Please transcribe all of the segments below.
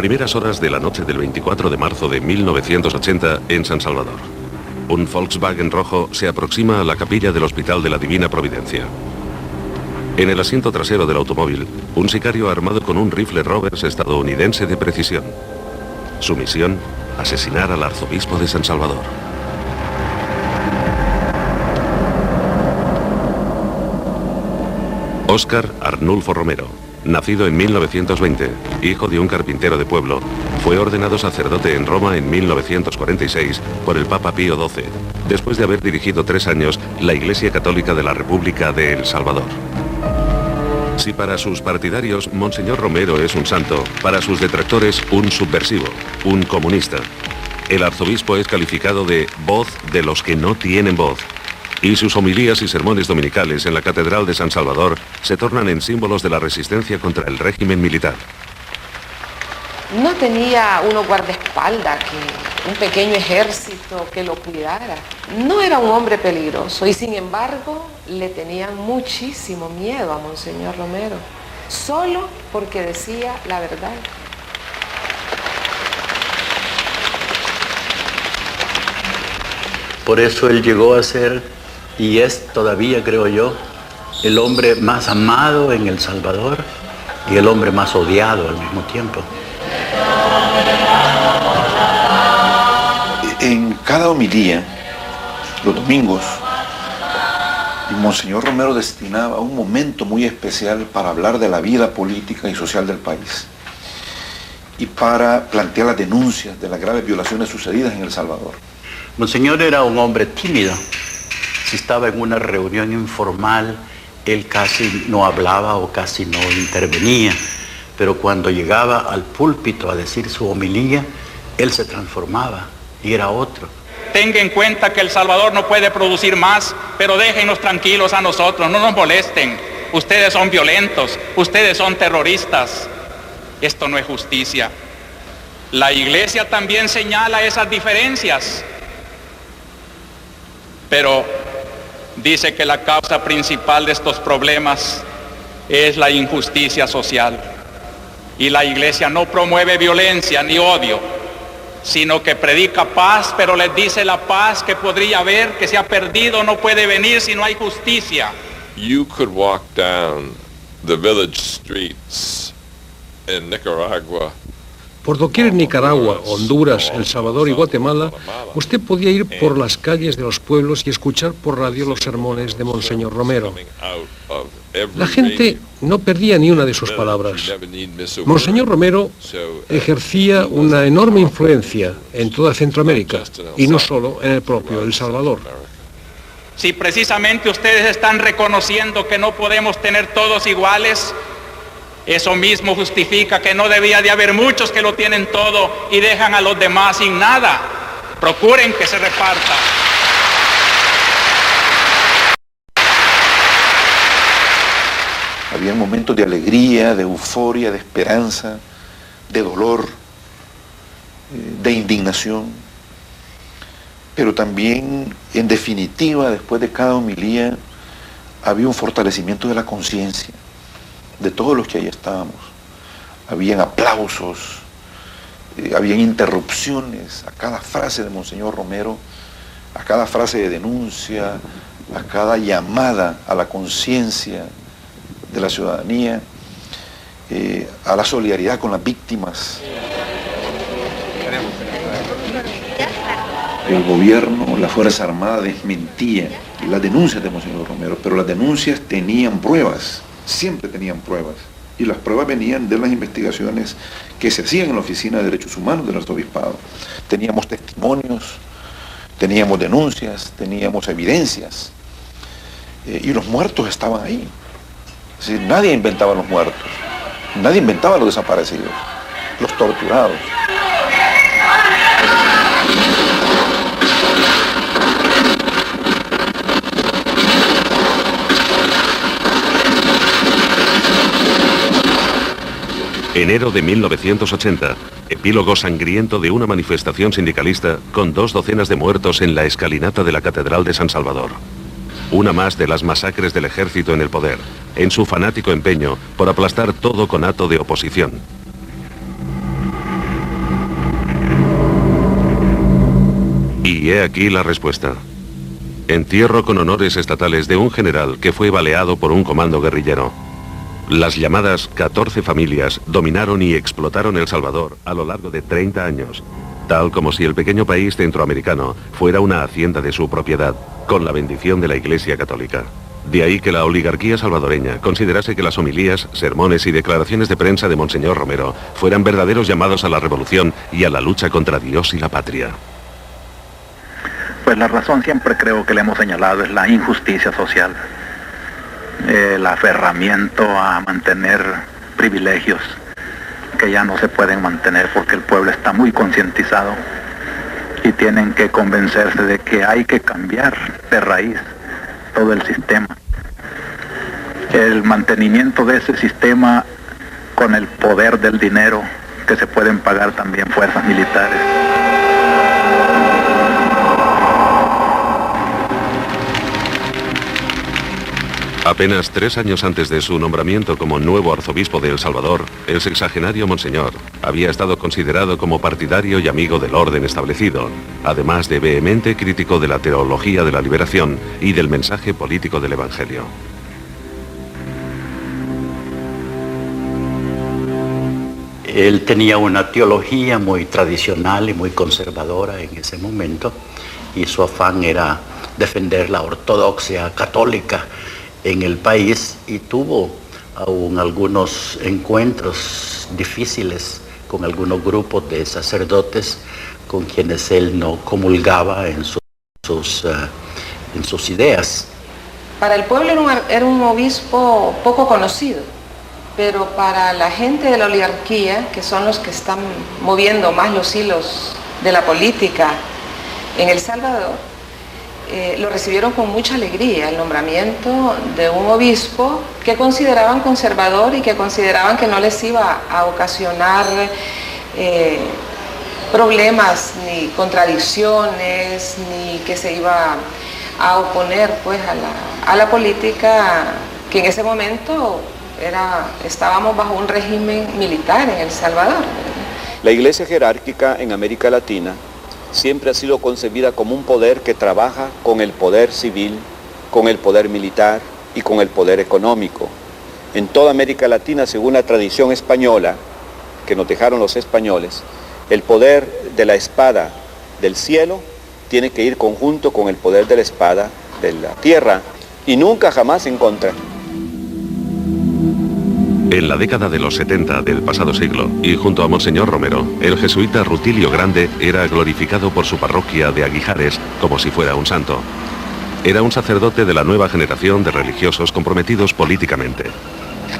primeras horas de la noche del 24 de marzo de 1980 en San Salvador. Un Volkswagen rojo se aproxima a la capilla del Hospital de la Divina Providencia. En el asiento trasero del automóvil, un sicario armado con un rifle Roberts estadounidense de precisión. Su misión, asesinar al arzobispo de San Salvador. Óscar Arnulfo Romero, nacido en 1920, hijo de un carpintero de pueblo, fue ordenado sacerdote en Roma en 1946 por el Papa Pío XII, después de haber dirigido 3 años la Iglesia Católica de la República de El Salvador. Si para sus partidarios Monseñor Romero es un santo, para sus detractores un subversivo, un comunista. El arzobispo es calificado de voz de los que no tienen voz, y sus homilías y sermones dominicales en la Catedral de San Salvador se tornan en símbolos de la resistencia contra el régimen militar. No tenía unos guardaespaldas, un pequeño ejército que lo cuidara. No era un hombre peligroso y sin embargo le tenían muchísimo miedo a Monseñor Romero, solo porque decía la verdad. Por eso él llegó a ser, y es todavía, creo yo, el hombre más amado en El Salvador y el hombre más odiado al mismo tiempo. En cada homilía, los domingos, Monseñor Romero destinaba un momento muy especial para hablar de la vida política y social del país y para plantear las denuncias de las graves violaciones sucedidas en El Salvador. Monseñor era un hombre tímido. Si estaba en una reunión informal, él casi no hablaba o casi no intervenía, pero cuando llegaba al púlpito a decir su homilía, él se transformaba y era otro. Tenga en cuenta que El Salvador no puede producir más, pero déjenos tranquilos a nosotros, no nos molesten. Ustedes son violentos, ustedes son terroristas. Esto no es justicia. La Iglesia también señala esas diferencias, pero dice que la causa principal de estos problemas es la injusticia social. Y la Iglesia no promueve violencia ni odio, sino que predica paz, pero les dice la paz que podría haber, que se ha perdido, no puede venir si no hay justicia. You could walk down the village streets in Nicaragua. Por doquier en Nicaragua, Honduras, El Salvador y Guatemala, usted podía ir por las calles de los pueblos y escuchar por radio los sermones de Monseñor Romero. La gente no perdía ni una de sus palabras. Monseñor Romero ejercía una enorme influencia en toda Centroamérica, y no solo en el propio El Salvador. Si precisamente ustedes están reconociendo que no podemos tener todos iguales, eso mismo justifica que no debía de haber muchos que lo tienen todo y dejan a los demás sin nada. Procuren que se reparta. Había momentos de alegría, de euforia, de esperanza, de dolor, de indignación. Pero también, en definitiva, después de cada homilía, había un fortalecimiento de la conciencia de todos los que ahí estábamos. Habían aplausos, habían interrupciones a cada frase de Monseñor Romero, a cada frase de denuncia, a cada llamada a la conciencia de la ciudadanía, a la solidaridad con las víctimas. El gobierno, la Fuerza Armada desmentía las denuncias de Monseñor Romero, pero las denuncias tenían pruebas. Siempre tenían pruebas, y las pruebas venían de las investigaciones que se hacían en la Oficina de Derechos Humanos del Arzobispado. Teníamos testimonios, teníamos denuncias, teníamos evidencias, y los muertos estaban ahí. Es decir, nadie inventaba los muertos, nadie inventaba los desaparecidos, los torturados. Enero de 1980, epílogo sangriento de una manifestación sindicalista con 2 docenas de muertos en la escalinata de la Catedral de San Salvador. Una más de las masacres del ejército en el poder, en su fanático empeño por aplastar todo conato de oposición. Y he aquí la respuesta. Entierro con honores estatales de un general que fue baleado por un comando guerrillero. Las llamadas 14 familias dominaron y explotaron El Salvador a lo largo de 30 años, tal como si el pequeño país centroamericano fuera una hacienda de su propiedad, con la bendición de la Iglesia Católica. De ahí que la oligarquía salvadoreña considerase que las homilías, sermones y declaraciones de prensa de Monseñor Romero fueran verdaderos llamados a la revolución y a la lucha contra Dios y la patria. Pues la razón siempre creo que le hemos señalado es la injusticia social, el aferramiento a mantener privilegios que ya no se pueden mantener porque el pueblo está muy concientizado y tienen que convencerse de que hay que cambiar de raíz todo el sistema. El mantenimiento de ese sistema con el poder del dinero que se pueden pagar también fuerzas militares. Apenas 3 años antes de su nombramiento como nuevo arzobispo de El Salvador, el sexagenario Monseñor había estado considerado como partidario y amigo del orden establecido, además de vehemente crítico de la teología de la liberación y del mensaje político del Evangelio. Él tenía una teología muy tradicional y muy conservadora en ese momento, y su afán era defender la ortodoxia católica en el país, y tuvo aún algunos encuentros difíciles con algunos grupos de sacerdotes con quienes él no comulgaba en sus ideas. Para el pueblo era un obispo poco conocido, pero para la gente de la oligarquía, que son los que están moviendo más los hilos de la política en El Salvador, lo recibieron con mucha alegría, el nombramiento de un obispo que consideraban conservador y que consideraban que no les iba a ocasionar problemas ni contradicciones, ni que se iba a oponer pues a la política que en ese momento estábamos bajo un régimen militar en El Salvador. La Iglesia jerárquica en América Latina siempre ha sido concebida como un poder que trabaja con el poder civil, con el poder militar y con el poder económico. En toda América Latina, según la tradición española que nos dejaron los españoles, el poder de la espada del cielo tiene que ir conjunto con el poder de la espada de la tierra y nunca jamás en contra. En la década de los 70 del pasado siglo, y junto a Monseñor Romero, el jesuita Rutilio Grande era glorificado por su parroquia de Aguijares como si fuera un santo. Era un sacerdote de la nueva generación de religiosos comprometidos políticamente.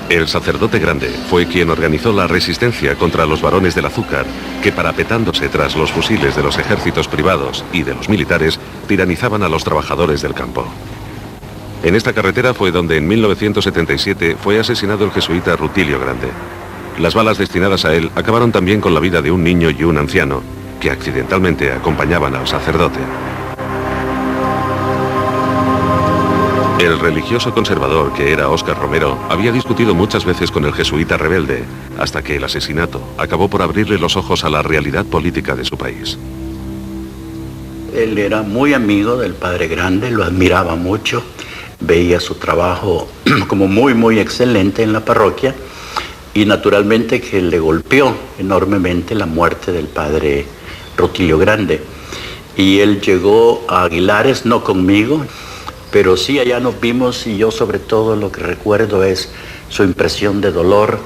El sacerdote Grande fue quien organizó la resistencia contra los varones del azúcar, que parapetándose tras los fusiles de los ejércitos privados y de los militares, tiranizaban a los trabajadores del campo. En esta carretera fue donde en 1977 fue asesinado el jesuita Rutilio Grande. Las balas destinadas a él acabaron también con la vida de un niño y un anciano, que accidentalmente acompañaban al sacerdote. El religioso conservador que era Óscar Romero había discutido muchas veces con el jesuita rebelde, hasta que el asesinato acabó por abrirle los ojos a la realidad política de su país. Él era muy amigo del Padre Grande, lo admiraba mucho, veía su trabajo como muy excelente en la parroquia, y naturalmente que le golpeó enormemente la muerte del Padre Rutilio Grande. Y él llegó a Aguilares, no conmigo, pero sí allá nos vimos, y yo sobre todo lo que recuerdo es su impresión de dolor,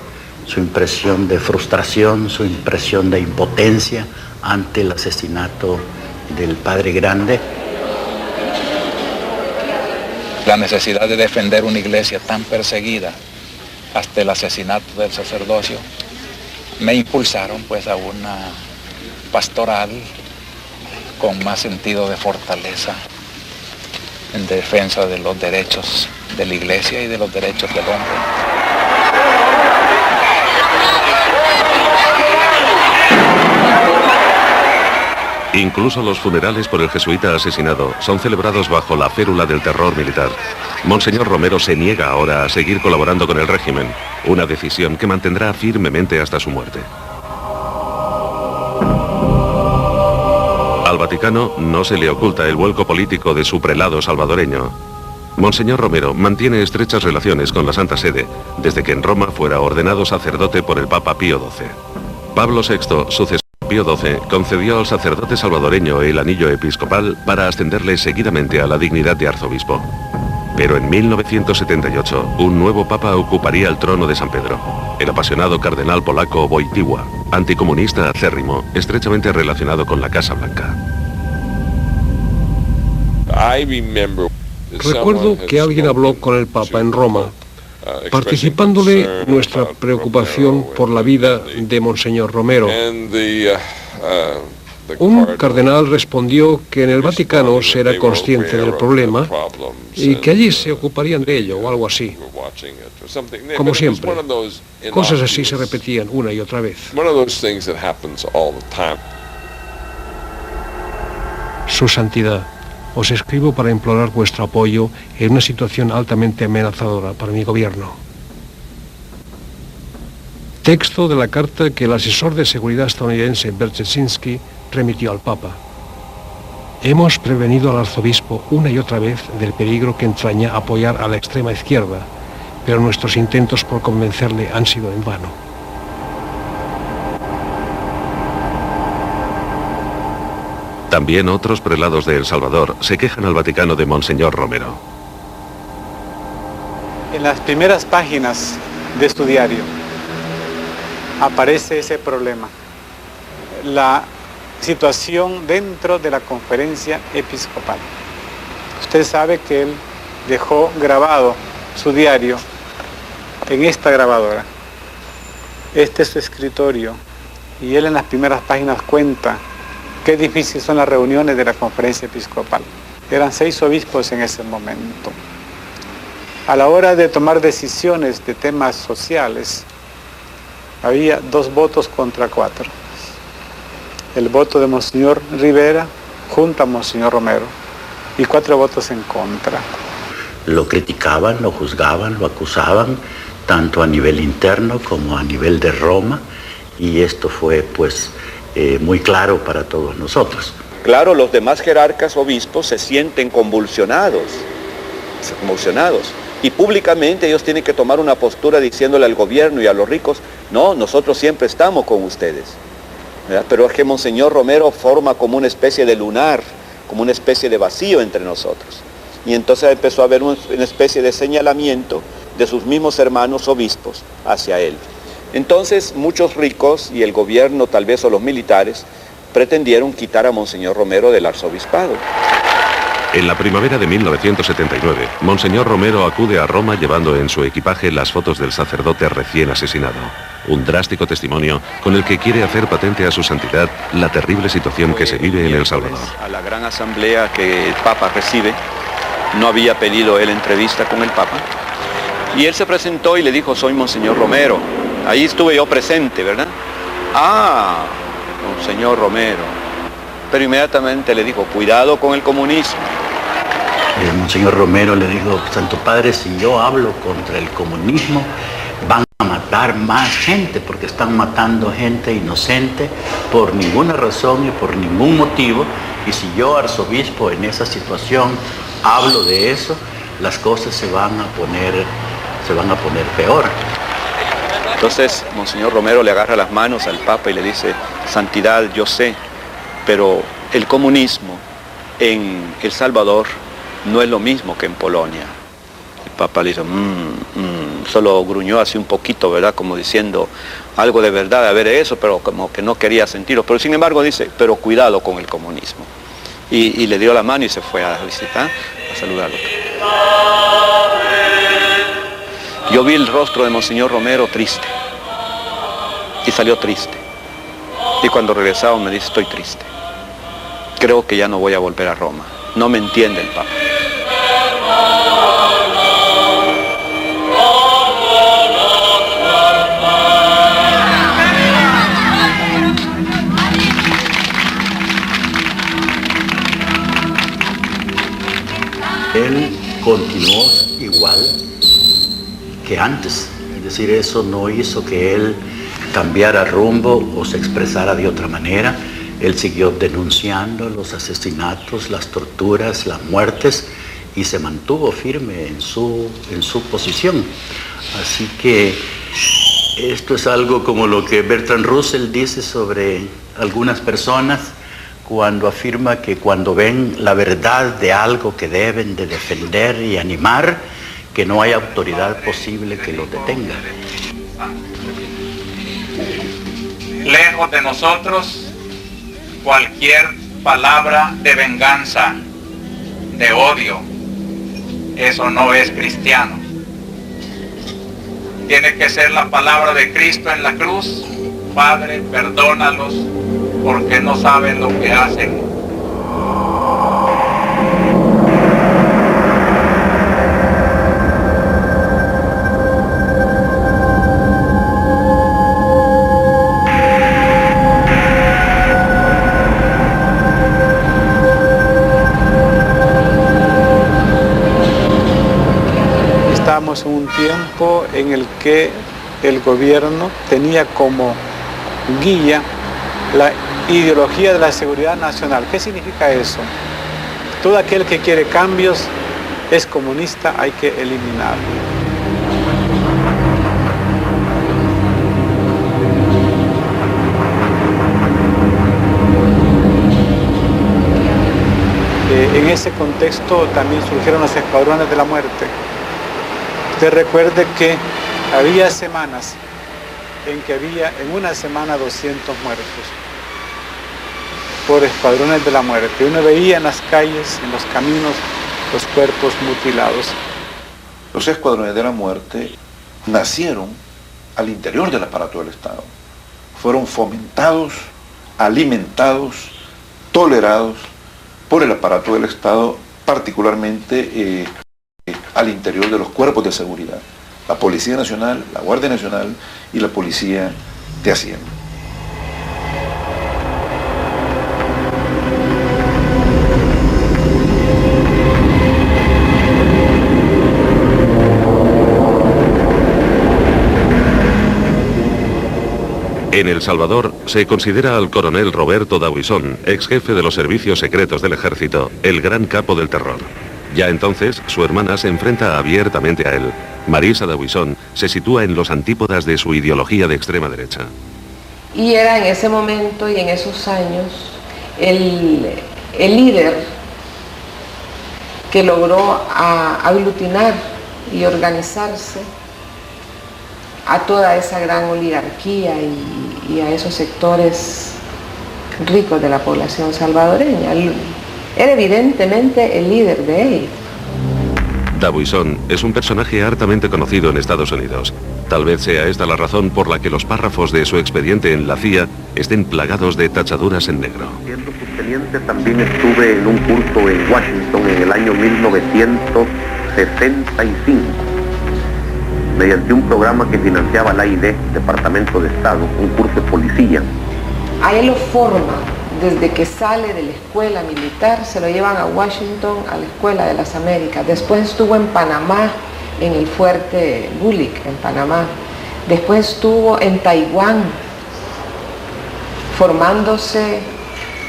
su impresión de frustración, su impresión de impotencia ante el asesinato del Padre Grande. La necesidad de defender una iglesia tan perseguida hasta el asesinato del sacerdocio me impulsaron pues a una pastoral con más sentido de fortaleza en defensa de los derechos de la iglesia y de los derechos del hombre. Incluso los funerales por el jesuita asesinado son celebrados bajo la férula del terror militar. Monseñor Romero se niega ahora a seguir colaborando con el régimen, una decisión que mantendrá firmemente hasta su muerte. Al Vaticano no se le oculta el vuelco político de su prelado salvadoreño. Monseñor Romero mantiene estrechas relaciones con la Santa Sede desde que en Roma fuera ordenado sacerdote por el Papa Pío XII. Pablo VI, sucesor de Pío XII, concedió al sacerdote salvadoreño el anillo episcopal para ascenderle seguidamente a la dignidad de arzobispo. Pero en 1978, un nuevo papa ocuparía el trono de San Pedro, el apasionado cardenal polaco Wojtyła, anticomunista acérrimo, estrechamente relacionado con la Casa Blanca. Recuerdo que alguien habló con el Papa en Roma, participándole nuestra preocupación por la vida de Monseñor Romero. Un cardenal respondió que en el Vaticano se era consciente del problema y que allí se ocuparían de ello o algo así. Como siempre, cosas así se repetían una y otra vez. Su Santidad, os escribo para implorar vuestro apoyo en una situación altamente amenazadora para mi gobierno. Texto de la carta que el asesor de seguridad estadounidense Berczynski remitió al Papa. Hemos prevenido al arzobispo una y otra vez del peligro que entraña apoyar a la extrema izquierda, pero nuestros intentos por convencerle han sido en vano. También otros prelados de El Salvador se quejan al Vaticano de Monseñor Romero. En las primeras páginas de su diario aparece ese problema. La situación dentro de la conferencia episcopal. Usted sabe que él dejó grabado su diario en esta grabadora. Este es su escritorio y él en las primeras páginas cuenta qué difíciles son las reuniones de la conferencia episcopal. Eran 6 obispos en ese momento. A la hora de tomar decisiones de temas sociales, había 2 votos contra 4. El voto de Monseñor Rivera junto a Monseñor Romero y 4 votos en contra. Lo criticaban, lo juzgaban, lo acusaban, tanto a nivel interno como a nivel de Roma, y esto fue pues muy claro para todos nosotros. Claro, los demás jerarcas obispos se sienten convulsionados, y públicamente ellos tienen que tomar una postura diciéndole al gobierno y a los ricos, no, nosotros siempre estamos con ustedes. ¿Verdad? Pero es que Monseñor Romero forma como una especie de lunar, como una especie de vacío entre nosotros. Y entonces empezó a haber una especie de señalamiento de sus mismos hermanos obispos hacia él. Entonces muchos ricos y el gobierno tal vez o los militares pretendieron quitar a Monseñor Romero del arzobispado. En la primavera de 1979, Monseñor Romero acude a Roma llevando en su equipaje las fotos del sacerdote recién asesinado. Un drástico testimonio con el que quiere hacer patente a su santidad la terrible situación que se vive en El Salvador. A la gran asamblea que el Papa recibe, no había pedido él entrevista con el Papa, y él se presentó y le dijo, soy Monseñor Romero. Ahí estuve yo presente, ¿verdad? Ah, Monseñor Romero. Pero inmediatamente le dijo, cuidado con el comunismo. El Monseñor Romero le dijo, Santo Padre, si yo hablo contra el comunismo, van a matar más gente, porque están matando gente inocente por ninguna razón y por ningún motivo, y si yo, arzobispo, en esa situación hablo de eso, las cosas se van a poner peor. Entonces, Monseñor Romero le agarra las manos al Papa y le dice, Santidad, yo sé, pero el comunismo en El Salvador no es lo mismo que en Polonia. El Papa le dice, solo gruñó así un poquito, ¿verdad? Como diciendo algo de verdad, a ver eso, pero como que no quería sentirlo. Pero sin embargo dice, pero cuidado con el comunismo. Y le dio la mano y se fue a visitar, a saludarlo. Yo vi el rostro de Monseñor Romero triste. Y salió triste. Y cuando regresaba me dice, estoy triste. Creo que ya no voy a volver a Roma. No me entiende el Papa. Él continuó igual que antes, es decir, eso no hizo que él cambiara rumbo o se expresara de otra manera. Él siguió denunciando los asesinatos, las torturas, las muertes y se mantuvo firme en su posición. Así que esto es algo como lo que Bertrand Russell dice sobre algunas personas cuando afirma que cuando ven la verdad de algo que deben de defender y animar, que no hay autoridad posible que los detenga. Lejos de nosotros cualquier palabra de venganza, de odio. Eso no es cristiano. Tiene que ser la palabra de Cristo en la cruz: Padre, perdónalos, porque no saben lo que hacen. Estamos en un tiempo en el que el gobierno tenía como guía la ideología de la seguridad nacional. ¿Qué significa eso? Todo aquel que quiere cambios es comunista, hay que eliminarlo. En ese contexto también surgieron los escuadrones de la muerte. Usted recuerde que había semanas en que había en una semana 200 muertos por escuadrones de la muerte. Uno veía en las calles, en los caminos, los cuerpos mutilados. Los escuadrones de la muerte nacieron al interior del aparato del Estado. Fueron fomentados, alimentados, tolerados por el aparato del Estado, particularmente al interior de los cuerpos de seguridad, la Policía Nacional, la Guardia Nacional y la Policía de Hacienda. En El Salvador se considera al coronel Roberto D'Aubuisson, ex jefe de los servicios secretos del ejército, el gran capo del terror. Ya entonces, su hermana se enfrenta abiertamente a él. Marisa D'Aubuisson se sitúa en los antípodas de su ideología de extrema derecha. Y era en ese momento y en esos años el líder que logró aglutinar y organizarse a toda esa gran oligarquía y a esos sectores ricos de la población salvadoreña. Era evidentemente el líder de ellos. D'Aubuisson es un personaje hartamente conocido en Estados Unidos. Tal vez sea esta la razón por la que los párrafos de su expediente en la CIA estén plagados de tachaduras en negro. Siendo subteniente también estuve en un curso en Washington en el año 1965, mediante un programa que financiaba la AID, Departamento de Estado, un curso de policía. A él lo forma. Desde que sale de la escuela militar, se lo llevan a Washington, a la Escuela de las Américas. Después estuvo en Panamá, en el fuerte Bullitt, en Panamá. Después estuvo en Taiwán, formándose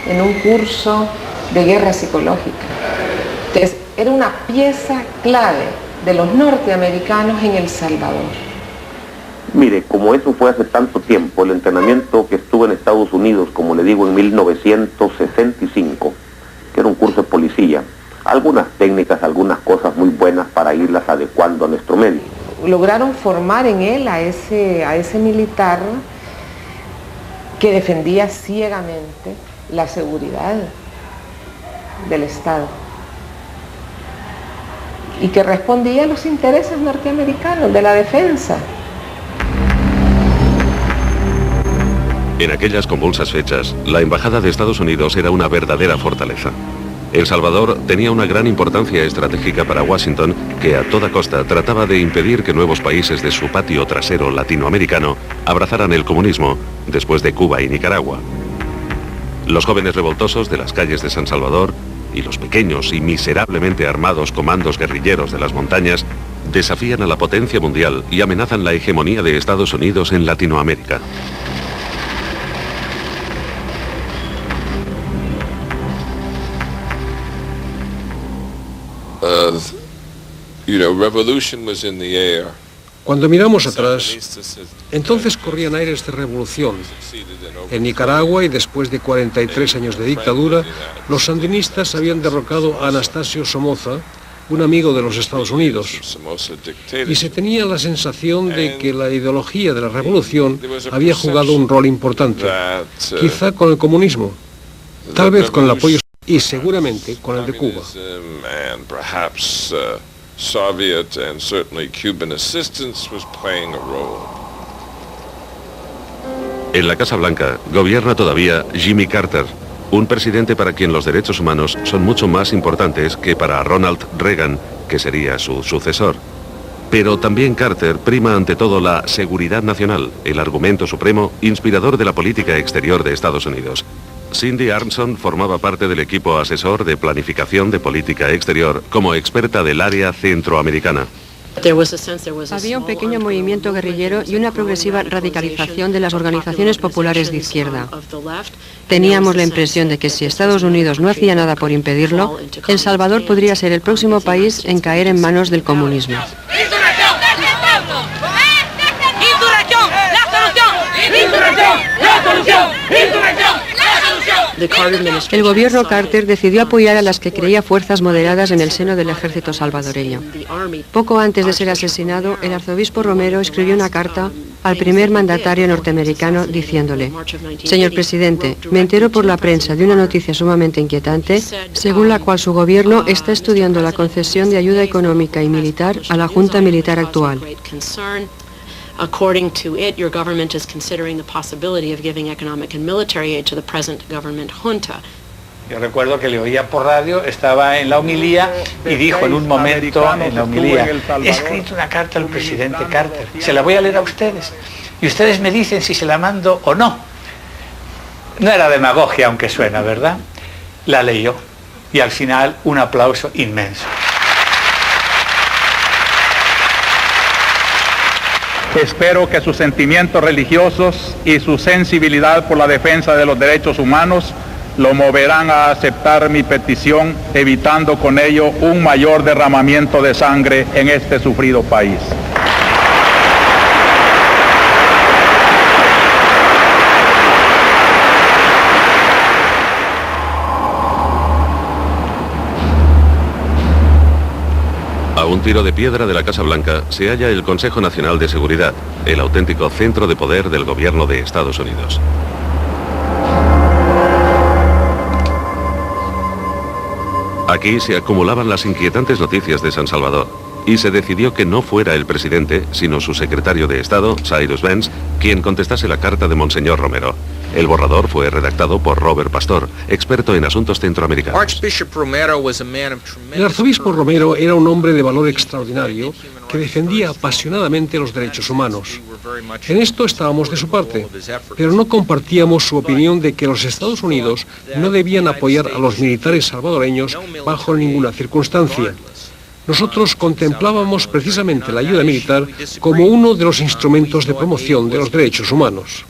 en un curso de guerra psicológica. Entonces, era una pieza clave de los norteamericanos en El Salvador. Mire, como eso fue hace tanto tiempo, el entrenamiento que estuve en Estados Unidos, como le digo, en 1965, que era un curso de policía, algunas técnicas, algunas cosas muy buenas para irlas adecuando a nuestro medio. Lograron formar en él a ese militar que defendía ciegamente la seguridad del Estado y que respondía a los intereses norteamericanos de la defensa. En aquellas convulsas fechas, la Embajada de Estados Unidos era una verdadera fortaleza. El Salvador tenía una gran importancia estratégica para Washington, que a toda costa trataba de impedir que nuevos países de su patio trasero latinoamericano abrazaran el comunismo después de Cuba y Nicaragua. Los jóvenes revoltosos de las calles de San Salvador y los pequeños y miserablemente armados comandos guerrilleros de las montañas desafían a la potencia mundial y amenazan la hegemonía de Estados Unidos en Latinoamérica. revolution was in the air. Cuando miramos atrás, entonces corrían aires de revolución. En Nicaragua, y después de 43 años de dictadura, los sandinistas habían derrocado a Anastasio Somoza, un amigo de los Estados Unidos, y se tenía la sensación de que la ideología de la revolución había jugado un rol importante, quizá con el comunismo, tal vez con el apoyo y seguramente con el de Cuba. Soviet and certainly Cuban assistance was playing a role. En la Casa Blanca gobierna todavía Jimmy Carter, un presidente para quien los derechos humanos son mucho más importantes que para Ronald Reagan, que sería su sucesor. Pero también Carter prima ante todo la seguridad nacional, el argumento supremo inspirador de la política exterior de Estados Unidos. Cindy Armstrong formaba parte del equipo asesor de planificación de política exterior como experta del área centroamericana. Había un pequeño movimiento guerrillero y una progresiva radicalización de las organizaciones populares de izquierda. Teníamos la impresión de que si Estados Unidos no hacía nada por impedirlo, El Salvador podría ser el próximo país en caer en manos del comunismo. El gobierno Carter decidió apoyar a las que creía fuerzas moderadas en el seno del ejército salvadoreño. Poco antes de ser asesinado, el arzobispo Romero escribió una carta al primer mandatario norteamericano diciéndole: «Señor presidente, me entero por la prensa de una noticia sumamente inquietante, según la cual su gobierno está estudiando la concesión de ayuda económica y militar a la junta militar actual». According to it, your government is considering the possibility of giving economic and military aid to the present government junta. Yo recuerdo que le oía por radio, estaba en la homilía y dijo en un momento en la homilía: he escrito una carta al presidente Carter, se la voy a leer a ustedes y ustedes me dicen si se la mando o no. No era demagogia, aunque suena, ¿verdad? La leyó y al final un aplauso inmenso. Espero que sus sentimientos religiosos y su sensibilidad por la defensa de los derechos humanos lo moverán a aceptar mi petición, evitando con ello un mayor derramamiento de sangre en este sufrido país. A un tiro de piedra de la Casa Blanca se halla el Consejo Nacional de Seguridad, el auténtico centro de poder del gobierno de Estados Unidos. Aquí se acumulaban las inquietantes noticias de San Salvador y se decidió que no fuera el presidente, sino su secretario de Estado, Cyrus Vance, quien contestase la carta de Monseñor Romero. El borrador fue redactado por Robert Pastor, experto en asuntos centroamericanos. El arzobispo Romero era un hombre de valor extraordinario que defendía apasionadamente los derechos humanos. En esto estábamos de su parte, pero no compartíamos su opinión de que los Estados Unidos no debían apoyar a los militares salvadoreños bajo ninguna circunstancia. Nosotros contemplábamos precisamente la ayuda militar como uno de los instrumentos de promoción de los derechos humanos.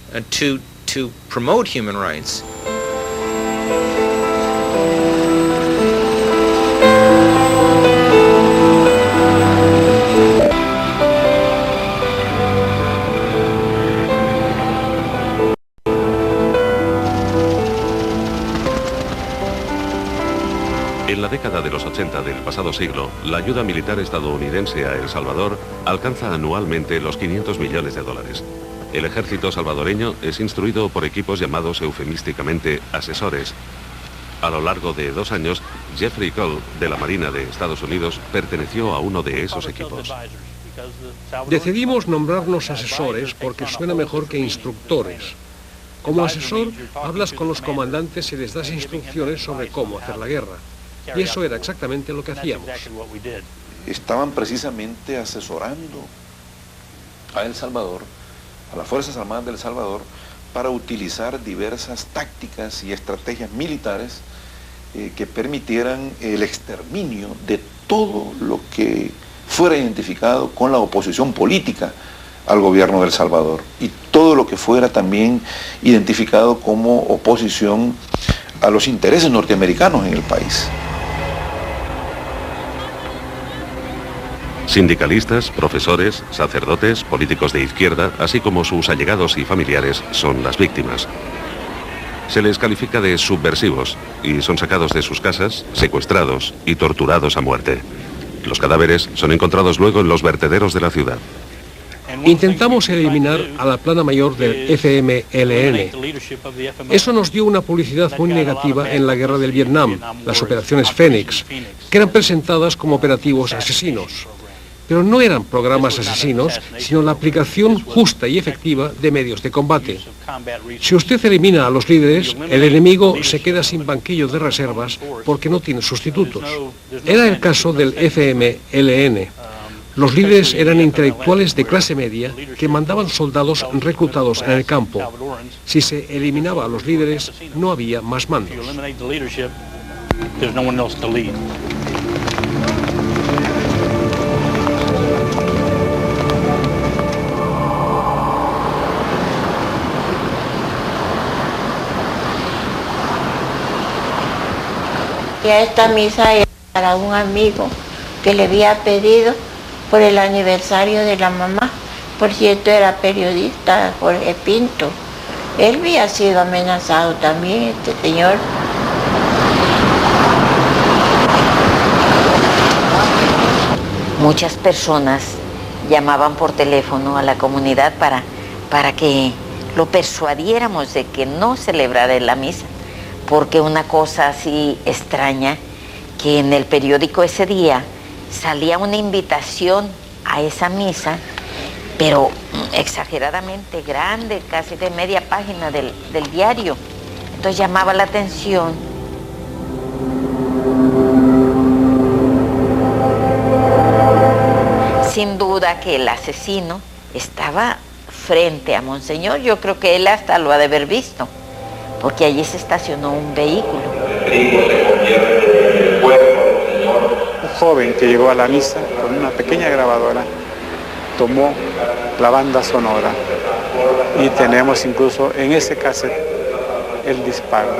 To promote human rights. En la década de los 80 del pasado siglo, la ayuda militar estadounidense a El Salvador alcanza anualmente los $500 millones. El ejército salvadoreño es instruido por equipos llamados eufemísticamente asesores. A lo largo de 2 años, Jeffrey Cole, de la Marina de Estados Unidos, perteneció a uno de esos equipos. Decidimos nombrarnos asesores porque suena mejor que instructores. Como asesor, hablas con los comandantes y les das instrucciones sobre cómo hacer la guerra. Y eso era exactamente lo que hacíamos. Estaban precisamente asesorando a El Salvador, a las Fuerzas Armadas de El Salvador, para utilizar diversas tácticas y estrategias militares que permitieran el exterminio de todo lo que fuera identificado con la oposición política al gobierno de El Salvador y todo lo que fuera también identificado como oposición a los intereses norteamericanos en el país. Sindicalistas, profesores, sacerdotes, políticos de izquierda, así como sus allegados y familiares son las víctimas. Se les califica de subversivos y son sacados de sus casas, secuestrados y torturados a muerte. Los cadáveres son encontrados luego en los vertederos de la ciudad. Intentamos eliminar a la plana mayor del FMLN. Eso nos dio una publicidad muy negativa en la guerra del Vietnam, las operaciones Fénix, que eran presentadas como operativos asesinos. Pero no eran programas asesinos, sino la aplicación justa y efectiva de medios de combate. Si usted elimina a los líderes, el enemigo se queda sin banquillo de reservas porque no tiene sustitutos. Era el caso del FMLN. Los líderes eran intelectuales de clase media que mandaban soldados reclutados en el campo. Si se eliminaba a los líderes, no había más mandos. Y a esta misa era para un amigo que le había pedido por el aniversario de la mamá. Por cierto, era periodista, Jorge Pinto. Él había sido amenazado también, este señor. Muchas personas llamaban por teléfono a la comunidad para que lo persuadiéramos de que no celebrara la misa, porque una cosa así extraña, que en el periódico ese día salía una invitación a esa misa, pero exageradamente grande, casi de media página del diario. Entonces llamaba la atención. Sin duda que el asesino estaba frente a Monseñor. Yo creo que él hasta lo ha de haber visto, porque allí se estacionó un vehículo. Un joven que llegó a la misa con una pequeña grabadora tomó la banda sonora y tenemos incluso en ese cassette el disparo.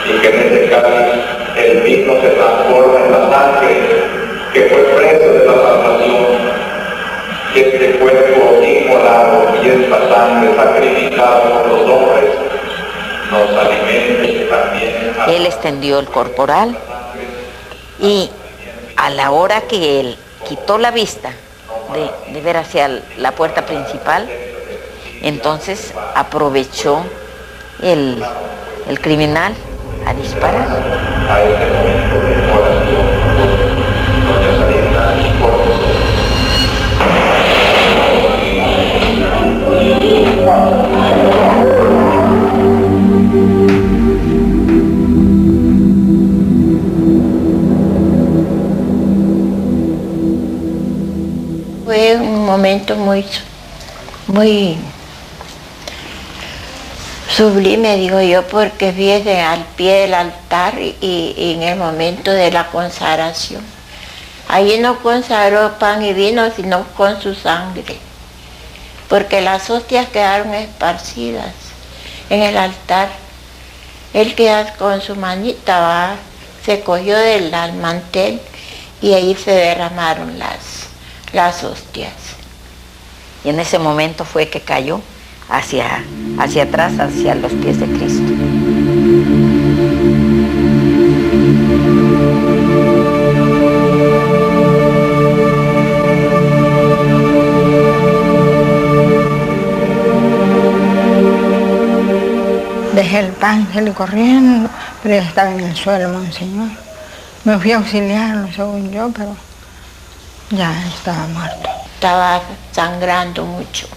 Y que en este cáliz el vino se transforma en la sangre que fue preso de la salvación, y este cuerpo inmolado y esta sangre sacrificada por los hombres nos alimente también. Él extendió el corporal y a la hora que él quitó la vista de ver hacia la puerta principal, entonces aprovechó el criminal a disparar. A este momento de oración, doña Salina Fue un momento muy sublime, digo yo, porque viene al pie del altar y en el momento de la consagración. Allí no consagró pan y vino, sino con su sangre, porque las hostias quedaron esparcidas en el altar. Él queda con su manita, se cogió del mantel y ahí se derramaron las hostias. Y en ese momento fue que cayó hacia atrás, hacia los pies de Cristo. Dejé el pan, salí corriendo, pero ya estaba en el suelo, Monseñor. Me fui a auxiliarlo, según yo, pero ya estaba muerto. Estaba sangrando mucho.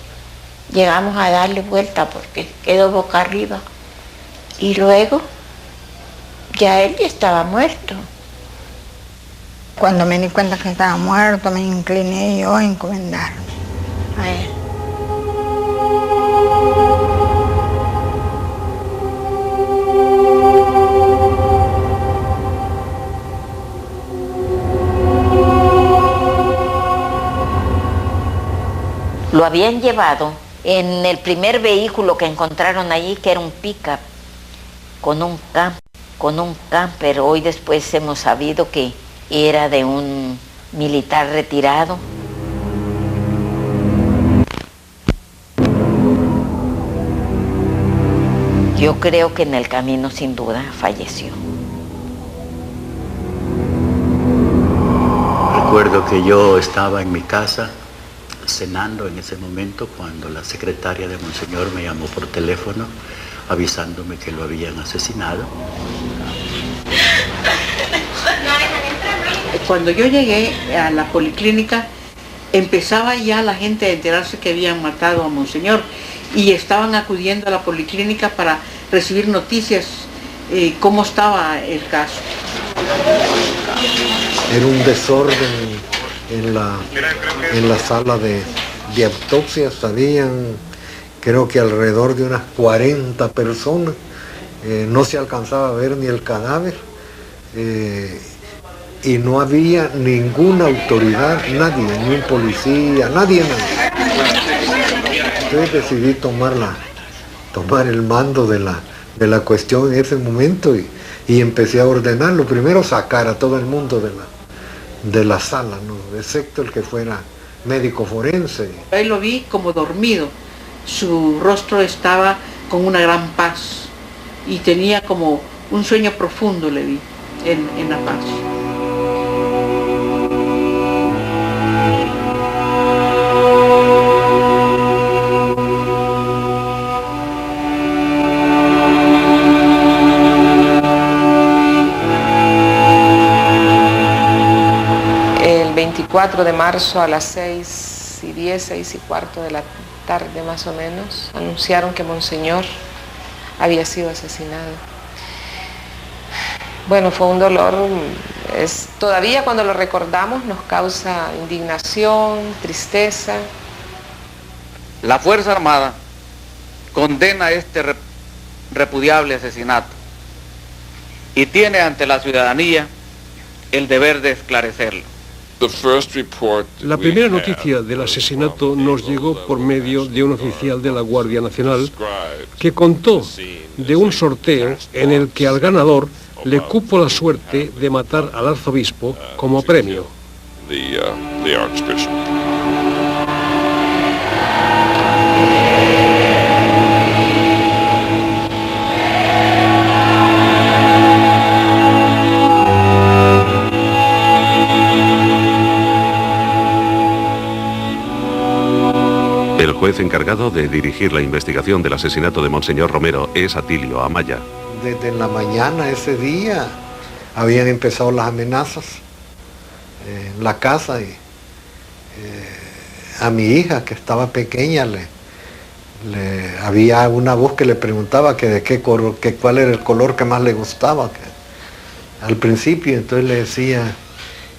Llegamos a darle vuelta porque quedó boca arriba. Y luego, ya él ya estaba muerto. Cuando me di cuenta que estaba muerto, me incliné yo a encomendarme a él. Lo habían llevado en el primer vehículo que encontraron allí, que era un pick-up con un camper. Hoy después hemos sabido que era de un militar retirado. Yo creo que en el camino sin duda falleció. Recuerdo que yo estaba en mi casa cenando en ese momento cuando la secretaria de Monseñor me llamó por teléfono avisándome que lo habían asesinado. Cuando yo llegué a la policlínica, empezaba ya la gente a enterarse que habían matado a Monseñor y estaban acudiendo a la policlínica para recibir noticias, cómo estaba el caso. Era un desorden en la sala de autopsia, habían creo que alrededor de unas 40 personas, no se alcanzaba a ver ni el cadáver, y no había ninguna autoridad, nadie, ni un policía, nadie. Entonces decidí tomar el mando de la cuestión en ese momento y empecé a ordenarlo. Primero sacar a todo el mundo de la sala, ¿no? Excepto el que fuera médico forense. Ahí lo vi como dormido, su rostro estaba con una gran paz y tenía como un sueño profundo, le vi en la paz. El 24 de marzo a las 6:10, 6:15 de la tarde más o menos, anunciaron que Monseñor había sido asesinado. Bueno, fue un dolor, todavía cuando lo recordamos nos causa indignación, tristeza. La Fuerza Armada condena este repudiable asesinato y tiene ante la ciudadanía el deber de esclarecerlo. La primera noticia del asesinato nos llegó por medio de un oficial de la Guardia Nacional que contó de un sorteo en el que al ganador le cupo la suerte de matar al arzobispo como premio. El juez encargado de dirigir la investigación del asesinato de Monseñor Romero es Atilio Amaya. Desde la mañana ese día habían empezado las amenazas en la casa y a mi hija que estaba pequeña había una voz que le preguntaba que de qué color, que cuál era el color que más le gustaba al principio. Entonces le decía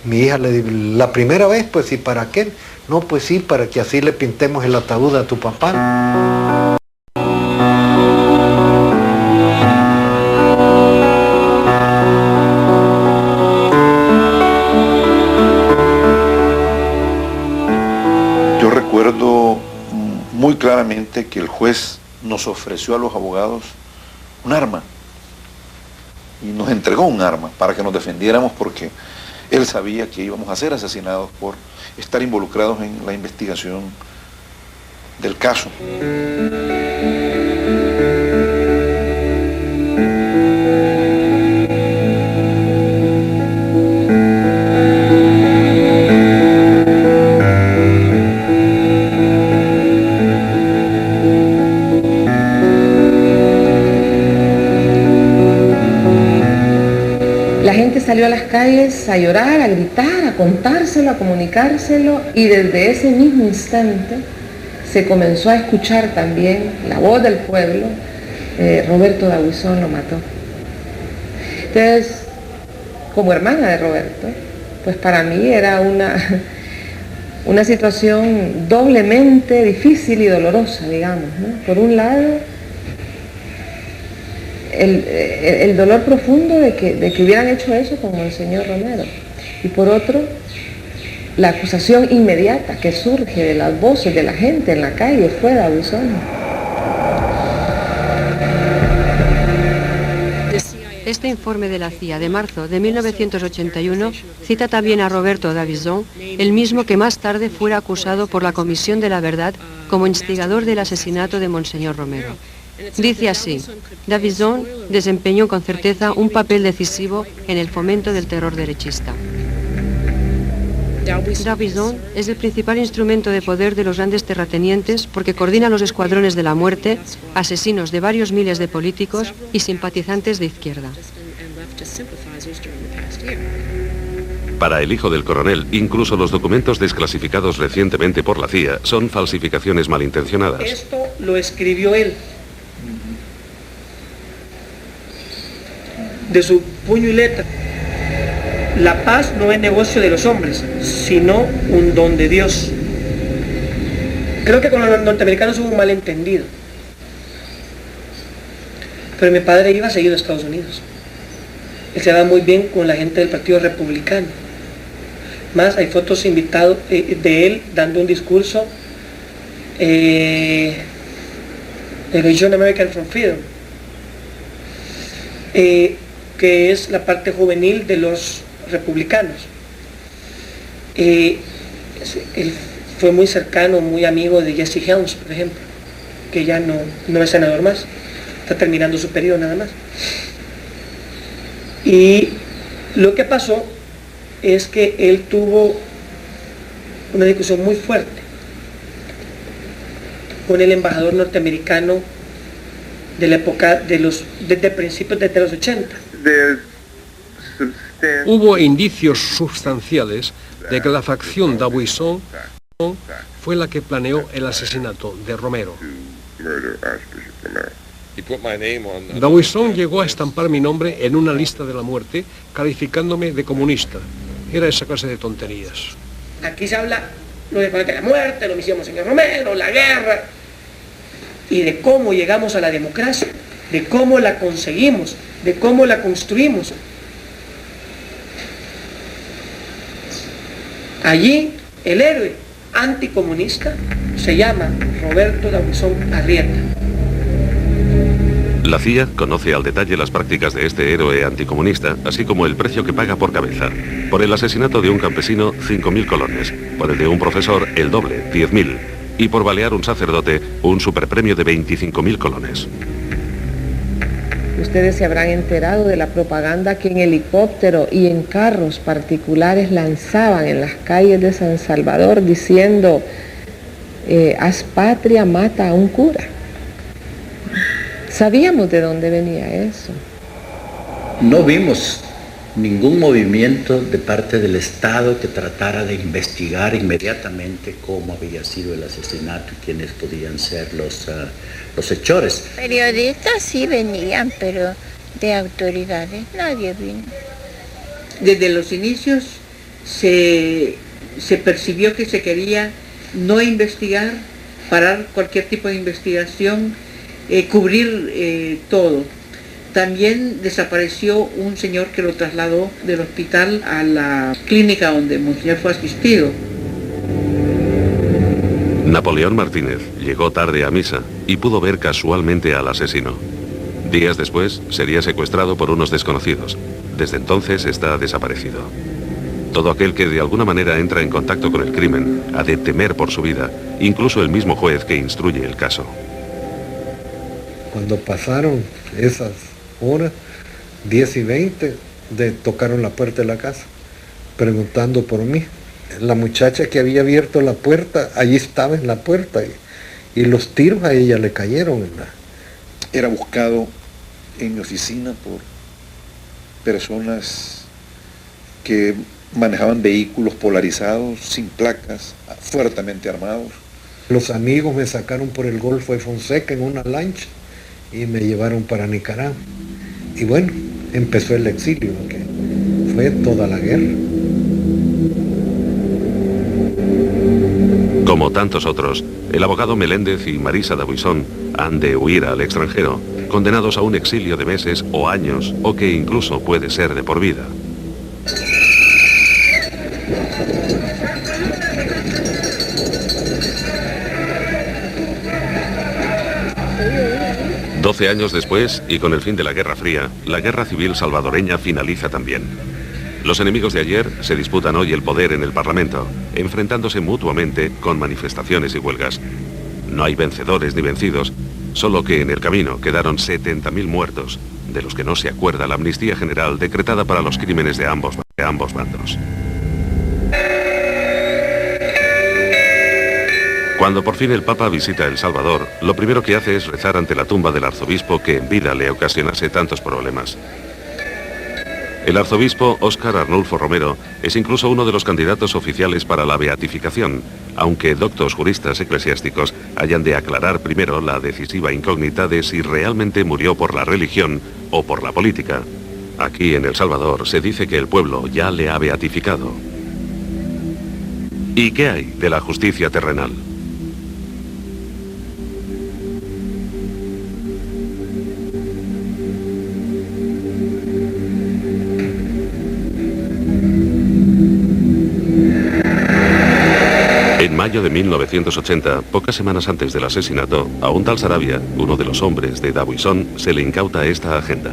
mi hija, la primera vez, pues, ¿y para qué? No, pues sí, para que así le pintemos el ataúd a tu papá. Yo recuerdo muy claramente que el juez nos ofreció a los abogados un arma y nos entregó un arma para que nos defendiéramos porque él sabía que íbamos a ser asesinados por estar involucrados en la investigación del caso. La gente salió a las calles a llorar, a gritar, a contárselo, a comunicárselo, y desde ese mismo instante se comenzó a escuchar también la voz del pueblo. Roberto D'Aubuisson lo mató. Entonces, como hermana de Roberto, pues para mí era una situación doblemente difícil y dolorosa, digamos, ¿no? Por un lado, el dolor profundo de que hubieran hecho eso con Monseñor Romero, y por otro, la acusación inmediata que surge de las voces de la gente en la calle fue D'Aubuisson. Este informe de la CIA de marzo de 1981 cita también a Roberto Davison, el mismo que más tarde fuera acusado por la Comisión de la Verdad como instigador del asesinato de Monseñor Romero. Dice así: Davison desempeñó con certeza un papel decisivo en el fomento del terror derechista. Davison es el principal instrumento de poder de los grandes terratenientes porque coordina los escuadrones de la muerte, asesinos de varios miles de políticos y simpatizantes de izquierda. Para el hijo del coronel, incluso los documentos desclasificados recientemente por la CIA son falsificaciones malintencionadas. Esto lo escribió él, de su puño y letra. La paz no es negocio de los hombres, sino un don de Dios. Creo que con los norteamericanos hubo un malentendido. Pero mi padre iba seguido a Estados Unidos. Él se daba muy bien con la gente del Partido Republicano. Más, hay fotos invitados de él dando un discurso de Religion American from Freedom, que es la parte juvenil de los republicanos. Él fue muy cercano, muy amigo de Jesse Helms, por ejemplo, que ya no es senador más, está terminando su periodo nada más. Y lo que pasó es que él tuvo una discusión muy fuerte con el embajador norteamericano de la época desde principios de los 80. Hubo indicios sustanciales de que la facción Davison fue la que planeó el asesinato de Romero. Davison llegó a estampar mi nombre en una lista de la muerte, calificándome de comunista. Era esa clase de tonterías. Aquí se habla no de la muerte, lo que hicimos señor Romero, la guerra, y de cómo llegamos a la democracia, de cómo la conseguimos, de cómo la construimos. Allí el héroe anticomunista se llama Roberto Davison Arrieta. La CIA conoce al detalle las prácticas de este héroe anticomunista, así como el precio que paga por cabeza. Por el asesinato de un campesino, 5.000 colones. Por el de un profesor, el doble, 10.000. Y por balear un sacerdote, un superpremio de 25.000 colones. Ustedes se habrán enterado de la propaganda que en helicóptero y en carros particulares lanzaban en las calles de San Salvador diciendo, haz patria, mata a un cura. Sabíamos de dónde venía eso. No vimos ningún movimiento de parte del Estado que tratara de investigar inmediatamente cómo había sido el asesinato y quiénes podían ser los hechores. Periodistas sí venían, pero de autoridades nadie vino. Desde los inicios se percibió que se quería no investigar, parar cualquier tipo de investigación, cubrir todo. También desapareció un señor que lo trasladó del hospital a la clínica donde Monseñor fue asistido. Napoleón Martínez llegó tarde a misa y pudo ver casualmente al asesino. Días después sería secuestrado por unos desconocidos. Desde entonces está desaparecido. Todo aquel que de alguna manera entra en contacto con el crimen ha de temer por su vida, incluso el mismo juez que instruye el caso. Cuando pasaron esas horas, 10:20, tocaron la puerta de la casa, preguntando por mí. La muchacha que había abierto la puerta, allí estaba en la puerta, y los tiros a ella le cayeron. Era buscado en mi oficina por personas que manejaban vehículos polarizados, sin placas, fuertemente armados. Los amigos me sacaron por el Golfo de Fonseca en una lancha y me llevaron para Nicaragua. Y bueno, empezó el exilio, que fue toda la guerra. Como tantos otros, el abogado Meléndez y Marisa Davison han de huir al extranjero, condenados a un exilio de meses o años, o que incluso puede ser de por vida. 12 años después, y con el fin de la Guerra Fría, la guerra civil salvadoreña finaliza también. Los enemigos de ayer se disputan hoy el poder en el Parlamento, enfrentándose mutuamente con manifestaciones y huelgas. No hay vencedores ni vencidos, solo que en el camino quedaron 70.000 muertos, de los que no se acuerda la amnistía general decretada para los crímenes de ambos bandos. Cuando por fin el Papa visita El Salvador, lo primero que hace es rezar ante la tumba del arzobispo que en vida le ocasionase tantos problemas. El arzobispo Óscar Arnulfo Romero es incluso uno de los candidatos oficiales para la beatificación, aunque doctos juristas eclesiásticos hayan de aclarar primero la decisiva incógnita de si realmente murió por la religión o por la política. Aquí en El Salvador se dice que el pueblo ya le ha beatificado. ¿Y qué hay de la justicia terrenal? En mayo de 1980, pocas semanas antes del asesinato, a un tal Saravia, uno de los hombres de Dabuisón, se le incauta esta agenda.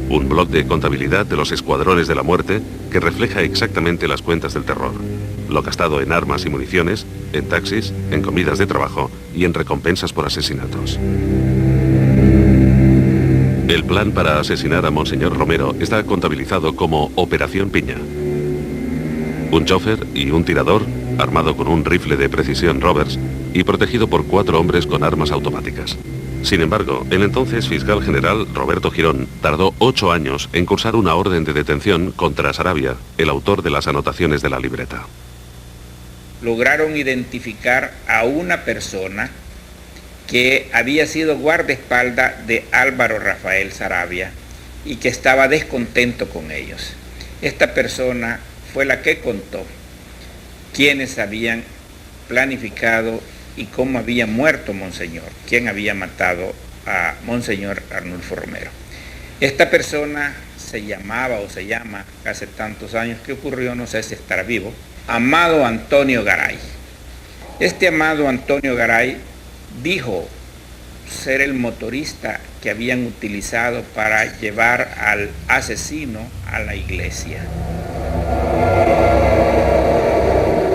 Un blog de contabilidad de los escuadrones de la muerte que refleja exactamente las cuentas del terror. Lo gastado en armas y municiones, en taxis, en comidas de trabajo y en recompensas por asesinatos. El plan para asesinar a Monseñor Romero está contabilizado como Operación Piña. Un chofer y un tirador, armado con un rifle de precisión Roberts y protegido por 4 hombres con armas automáticas. Sin embargo, el entonces fiscal general Roberto Girón tardó 8 años en cursar una orden de detención contra Saravia, el autor de las anotaciones de la libreta. Lograron identificar a una persona que había sido guardaespaldas de Álvaro Rafael Saravia y que estaba descontento con ellos. Esta persona fue la que contó quiénes habían planificado y cómo había muerto Monseñor, quién había matado a Monseñor Arnulfo Romero. Esta persona se llamaba o se llama, hace tantos años que ocurrió, no sé si estará vivo, Amado Antonio Garay. Este Amado Antonio Garay dijo ser el motorista que habían utilizado para llevar al asesino a la iglesia.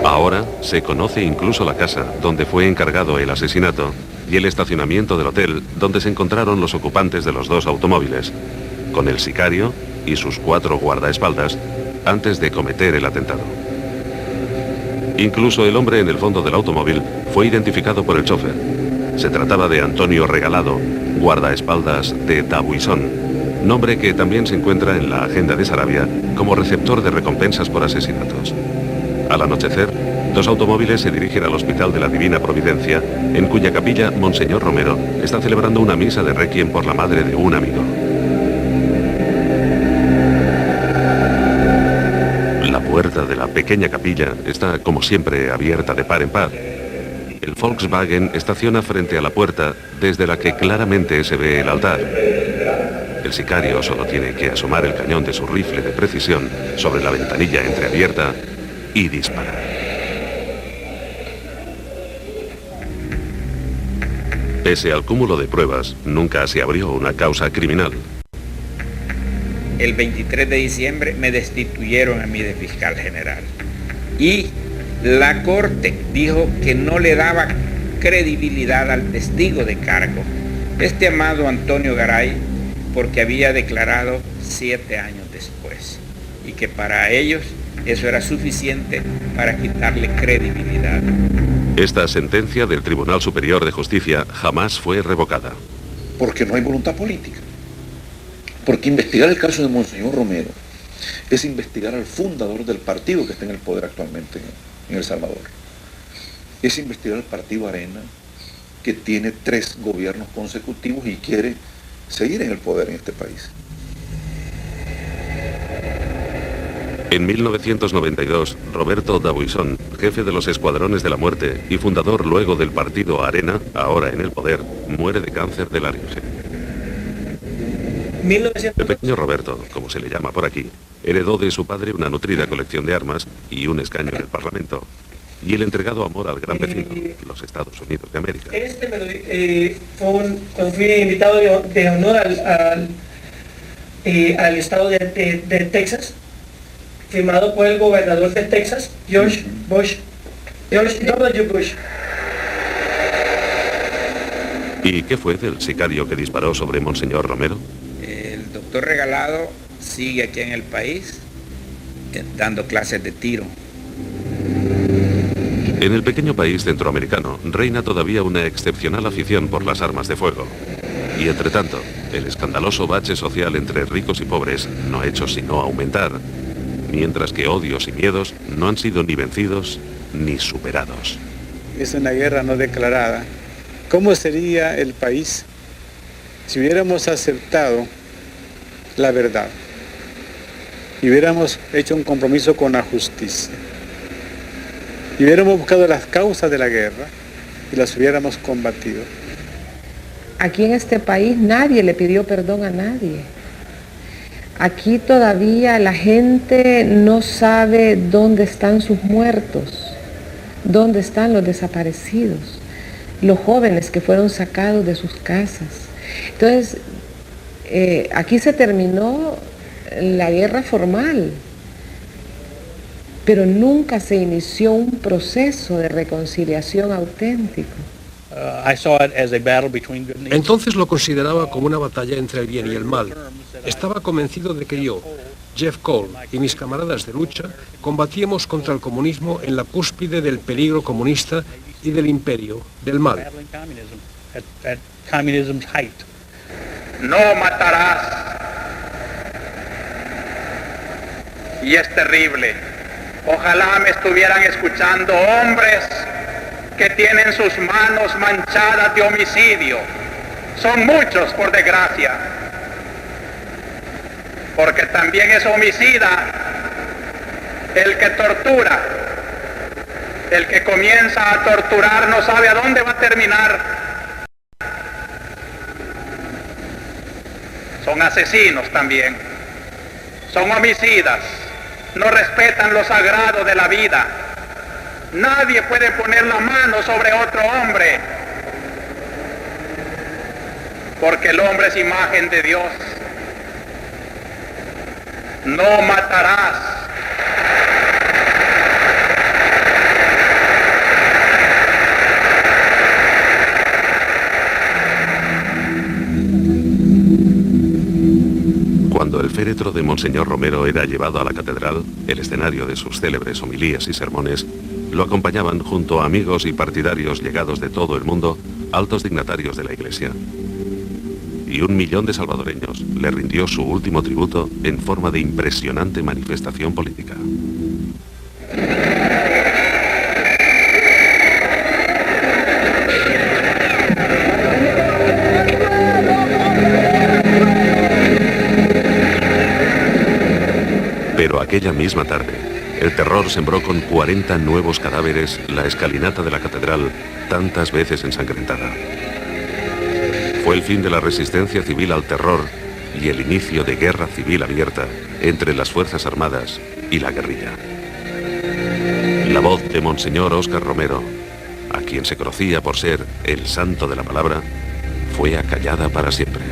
Ahora se conoce incluso la casa donde fue encargado el asesinato y el estacionamiento del hotel donde se encontraron los ocupantes de los 2 automóviles, con el sicario y sus 4 guardaespaldas antes de cometer el atentado. Incluso el hombre en el fondo del automóvil fue identificado por el chofer. Se trataba de Antonio Regalado, guardaespaldas de Dabuisón, nombre que también se encuentra en la agenda de Saravia como receptor de recompensas por asesinatos. Al anochecer, 2 automóviles se dirigen al Hospital de la Divina Providencia, en cuya capilla Monseñor Romero está celebrando una misa de requiem por la madre de un amigo. La puerta de la pequeña capilla está, como siempre, abierta de par en par. El Volkswagen estaciona frente a la puerta, desde la que claramente se ve el altar. El sicario solo tiene que asomar el cañón de su rifle de precisión sobre la ventanilla entreabierta y disparar. Pese al cúmulo de pruebas, nunca se abrió una causa criminal. El 23 de diciembre me destituyeron a mí de fiscal general. Y la Corte dijo que no le daba credibilidad al testigo de cargo, este Amado Antonio Garay, porque había declarado 7 años después. Y que para ellos eso era suficiente para quitarle credibilidad. Esta sentencia del Tribunal Superior de Justicia jamás fue revocada. Porque no hay voluntad política. Porque investigar el caso de Monseñor Romero es investigar al fundador del partido que está en el poder actualmente en El Salvador. Es investigar al partido Arena, que tiene 3 gobiernos consecutivos y quiere seguir en el poder en este país. En 1992, Roberto Dabuisón, jefe de los Escuadrones de la Muerte y fundador luego del partido Arena, ahora en el poder, muere de cáncer de laringe. El pequeño Roberto, como se le llama por aquí, heredó de su padre una nutrida colección de armas y un escaño en el Parlamento. y el entregado amor al gran vecino, los Estados Unidos de América. Cuando fui invitado de honor al estado de Texas, firmado por el gobernador de Texas, George W. Bush. ¿Y qué fue del sicario que disparó sobre Monseñor Romero? El doctor Regalado sigue aquí en el país dando clases de tiro. En el pequeño país centroamericano reina todavía una excepcional afición por las armas de fuego. Y entre tanto, el escandaloso bache social entre ricos y pobres no ha hecho sino aumentar, mientras que odios y miedos no han sido ni vencidos ni superados. Es una guerra no declarada. ¿Cómo sería el país si hubiéramos aceptado la verdad y hubiéramos hecho un compromiso con la justicia y hubiéramos buscado las causas de la guerra y las hubiéramos combatido? Aquí en este país nadie le pidió perdón a nadie. Aquí todavía la gente no sabe dónde están sus muertos, dónde están los desaparecidos, los jóvenes que fueron sacados de sus casas. Entonces, aquí se terminó la guerra formal, pero nunca se inició un proceso de reconciliación auténtico. Entonces lo consideraba como una batalla entre el bien y el mal. Estaba convencido de que yo, Jeff Cole y mis camaradas de lucha combatíamos contra el comunismo en la cúspide del peligro comunista y del imperio, del mal. No matarás. Y es terrible. Ojalá me estuvieran escuchando hombres que tienen sus manos manchadas de homicidio. Son muchos, por desgracia. Porque también es homicida el que tortura. El que comienza a torturar no sabe a dónde va a terminar. Son asesinos también. Son homicidas. No respetan lo sagrado de la vida. Nadie puede poner la mano sobre otro hombre, porque el hombre es imagen de Dios. No matarás. Cuando el féretro de Monseñor Romero era llevado a la catedral, el escenario de sus célebres homilías y sermones, lo acompañaban junto a amigos y partidarios llegados de todo el mundo, altos dignatarios de la Iglesia. Y 1 millón de salvadoreños le rindió su último tributo en forma de impresionante manifestación política. Pero aquella misma tarde, el terror sembró con 40 nuevos cadáveres la escalinata de la catedral, tantas veces ensangrentada. Fue el fin de la resistencia civil al terror y el inicio de guerra civil abierta entre las Fuerzas Armadas y la guerrilla. La voz de Monseñor Óscar Romero, a quien se conocía por ser el santo de la palabra, fue acallada para siempre.